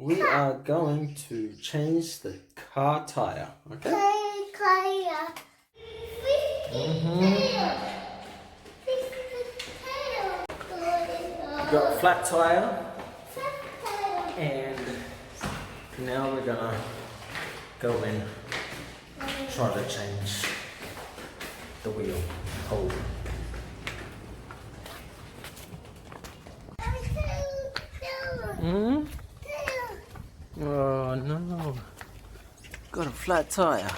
we are going to change the car tire, okay? Got a flat tire, and now we're gonna go and try to change the wheel hole. Oh no, got a flat tire.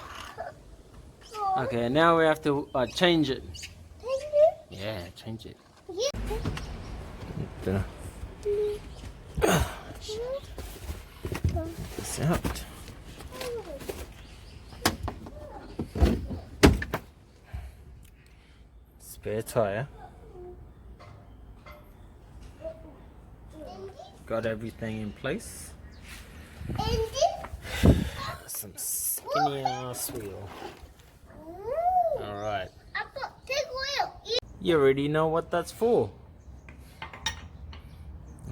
Okay, now we have to change it. Yeah, change it. This out. Spare tire. Got everything in place. Some skinny ass wheel. Alright. You already know what that's for.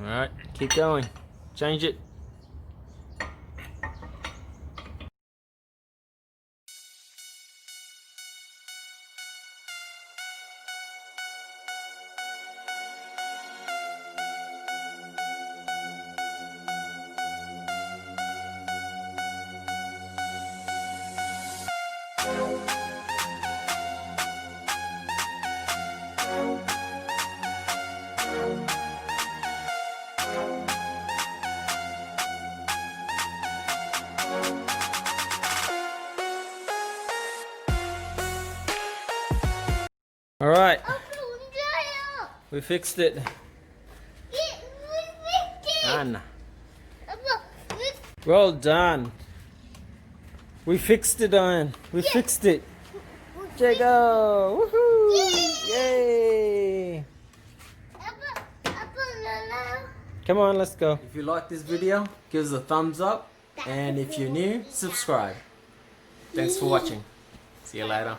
Alright, keep going. Change it. Alright, we fixed it. Done. Well done. We fixed it, Ian. We fixed it. Jago! Woohoo! Yay! Come on, let's go. If you like this video, give us a thumbs up. And if you're new, subscribe. Thanks for watching. See you later.